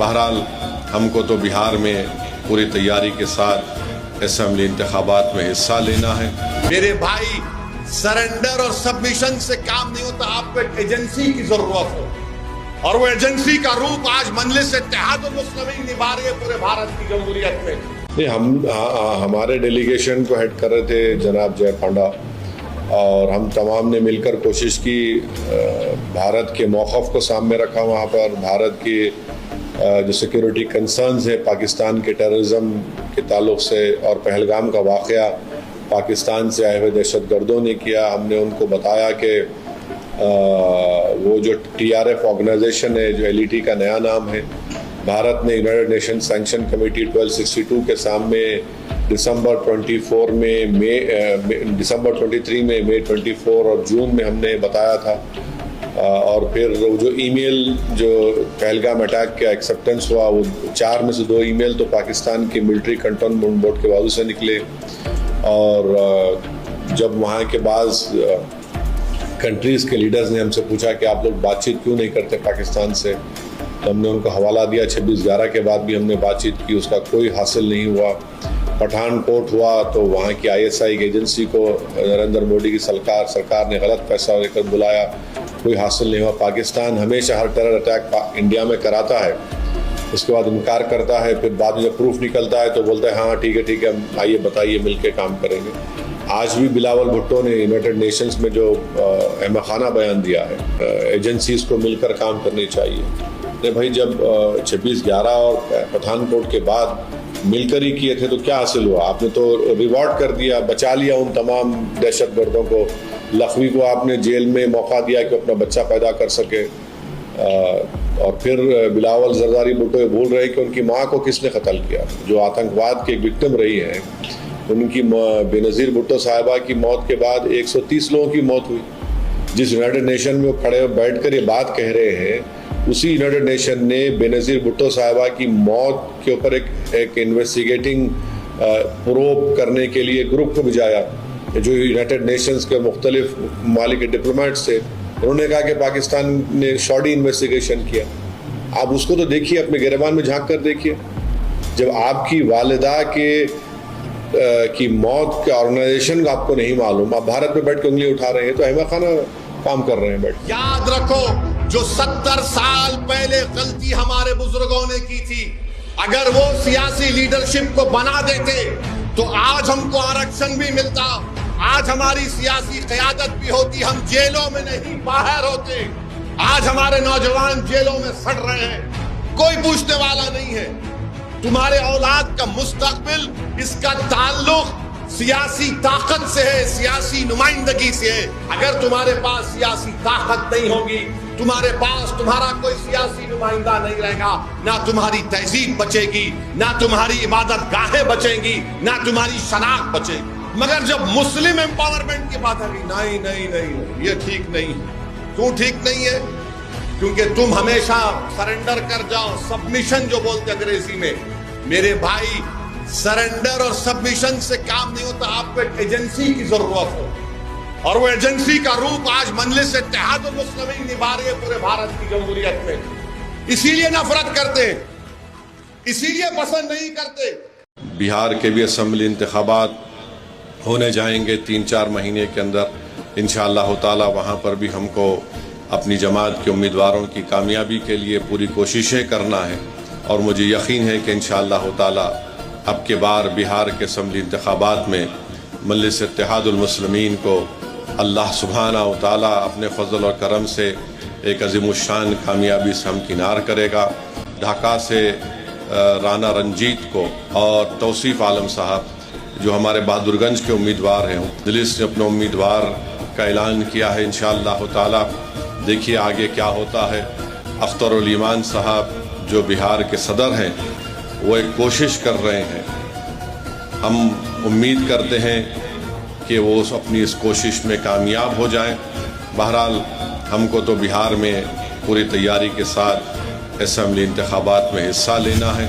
بہرحال ہم کو تو بہار میں پوری تیاری کے ساتھ اسمبلی انتخابات میں حصہ لینا ہے۔ میرے بھائی، سرنڈر اور سبمیشن سے کام نہیں ہوتا، آپ کو ایک ایجنسی کی ضرورت ہے، اور وہ ایجنسی کا روپ آج مجلس اتحاد المسلمین نبھا رہی ہے پورے بھارت کی جمہوریت میں۔ ہمارے ڈیلیگیشن کو ہیڈ کر رہے تھے جناب جے پانڈا، اور ہم تمام نے مل کر کوشش کی، بھارت کے موقف کو سامنے رکھا، وہاں پر بھارت کی جو سیکیورٹی کنسرنز ہیں پاکستان کے ٹیررزم کے تعلق سے، اور پہلگام کا واقعہ پاکستان سے آئے ہوئے دہشت گردوں نے کیا، ہم نے ان کو بتایا کہ وہ جو TRF آرگنائزیشن ہے، جو LET کا نیا نام ہے، بھارت نے یونائٹڈ نیشن سینکشن کمیٹی 1262 کے سامنے دسمبر 23 میں، مئی 24 اور جون میں ہم نے بتایا تھا، اور پھر جو ای میل جو پہلگام اٹیک کا ایکسیپٹنس ہوا، وہ 4 میں سے 2 ای میل تو پاکستان کی ملٹری کنٹرول بورڈ کے بازو سے نکلے، اور جب وہاں کے بعض کنٹریز کے لیڈرز نے ہم سے پوچھا کہ آپ لوگ بات چیت کیوں نہیں کرتے پاکستان سے، تو ہم نے ان کو حوالہ دیا۔ 26/11 کے بعد بھی ہم نے بات چیت کی، اس کا کوئی حاصل نہیں ہوا۔ پٹھان کوٹ ہوا تو وہاں کی ISI کی ایجنسی کو نریندر مودی کی سرکار نے غلط پیسہ لے کر بلایا، کوئی حاصل نہیں ہوا۔ پاکستان ہمیشہ ہر ٹیرر اٹیک انڈیا میں کراتا ہے، اس کے بعد انکار کرتا ہے، پھر بعد میں جب پروف نکلتا ہے تو بولتا ہے ہاں ٹھیک ہے آئیے بتائیے، مل کے کام کریں گے۔ آج بھی بلاول بھٹو نے یونائٹڈ نیشنز میں جو احمقانہ بیان دیا ہے، ایجنسیز کو مل کر کام کرنی چاہیے۔ بھائی جب 26/11 اور پٹھان کوٹ کے بعد مل کر ہی کیے تھے تو کیا حاصل ہوا؟ آپ نے تو ریوارڈ کر دیا، بچا لیا ان تمام دہشت گردوں کو۔ لکھوی کو آپ نے جیل میں موقع دیا کہ اپنا بچہ پیدا کر سکے، اور پھر بلاول زرداری بھٹو بھول رہے کہ ان کی ماں کو کس نے قتل کیا، جو آتنکواد کی ایک وکٹم رہی ہیں۔ ان کی بے نظیر بھٹو صاحبہ کی موت کے بعد 130 لوگوں کی موت ہوئی۔ جس یونائٹڈ نیشن میں وہ کھڑے بیٹھ کر یہ بات کہہ رہے ہیں، اسی یونائٹڈ نیشن نے بے نظیر بھٹو صاحبہ کی موت کے اوپر ایک انویسٹیگیٹنگ پروب کرنے کے لیے گروپ کو بھیجایا، جو یونائٹڈ نیشنز کے مختلف ممالک کے ڈپلومیٹس تھے۔ انہوں نے کہا کہ پاکستان نے شارڈی انویسٹیگیشن کیا۔ آپ اس کو تو دیکھیے، اپنے گریبان میں جھانک کر دیکھیے، جب آپ کی والدہ کی موت کے آرگنائزیشن کا آپ کو نہیں معلوم، آپ بھارت میں بیٹھ کے انگلی اٹھا رہے ہیں، تو احمقانہ کام کر رہے ہیں بیٹھ۔ یاد رکھو، جو 70 سال پہلے غلطی ہمارے بزرگوں نے کی تھی، اگر وہ سیاسی لیڈرشپ کو بنا دیتے تو آج ہم کو آرکشن بھی ملتا، آج ہماری سیاسی قیادت بھی ہوتی، ہم جیلوں میں نہیں باہر ہوتے۔ آج ہمارے نوجوان جیلوں میں سڑ رہے ہیں، کوئی پوچھنے والا نہیں ہے۔ تمہارے اولاد کا مستقبل، اس کا تعلق سیاسی طاقت سے ہے، سیاسی نمائندگی سے ہے۔ اگر تمہارے پاس سیاسی طاقت نہیں ہوگی، تمہارے پاس تمہارا کوئی سیاسی نمائندہ نہیں رہے گا، نہ تمہاری تہذیب بچے گی، نہ تمہاری عبادت گاہیں بچیں گی، نہ تمہاری شناخت بچے گی۔ مگر جب مسلم امپاورمنٹ کی بات آئی، نہیں، یہ ٹھیک نہیں ہے۔ کیوں ٹھیک نہیں ہے؟ کیونکہ تم ہمیشہ سرنڈر کر جاؤ، سبمیشن جو بولتے انگریزی میں۔ میرے بھائی، سرنڈر اور سبمیشن سے کام نہیں ہوتا، آپ کو ایک ایجنسی کی ضرورت ہے، اور وہ ایجنسی کا روپ آج مجلس اتحاد المسلمین نبھا رہی ہے پورے بھارت کی جمہوریت میں۔ اسی لیے نفرت کرتے ہیں، اسی لیے پسند نہیں کرتے۔ بہار کے بھی اسمبلی انتخابات ہونے جائیں گے 3-4 مہینے کے اندر انشاءاللہ تعالی۔ وہاں پر بھی ہم کو اپنی جماعت کے امیدواروں کی کامیابی کے لیے پوری کوششیں کرنا ہے، اور مجھے یقین ہے کہ انشاءاللہ تعالی اب کے بار بہار کے اسمبلی انتخابات میں مجلس اتحاد المسلمین کو اللہ سبحانہ و تعالی اپنے فضل و کرم سے ایک عظیم الشان کامیابی سے ہمکنار کرے گا۔ ڈھاکہ سے رانا رنجیت کو اور توصیف عالم صاحب جو ہمارے بہادر گنج کے امیدوار ہیں، دلس نے اپنے امیدوار کا اعلان کیا ہے انشاءاللہ تعالی۔ دیکھیے آگے کیا ہوتا ہے۔ اختر الایمان صاحب جو بہار کے صدر ہیں، وہ ایک کوشش کر رہے ہیں، ہم امید کرتے ہیں کہ وہ اپنی اس کوشش میں کامیاب ہو جائیں۔ بہرحال ہم کو تو بہار میں پوری تیاری کے ساتھ اسمبلی انتخابات میں حصہ لینا ہے۔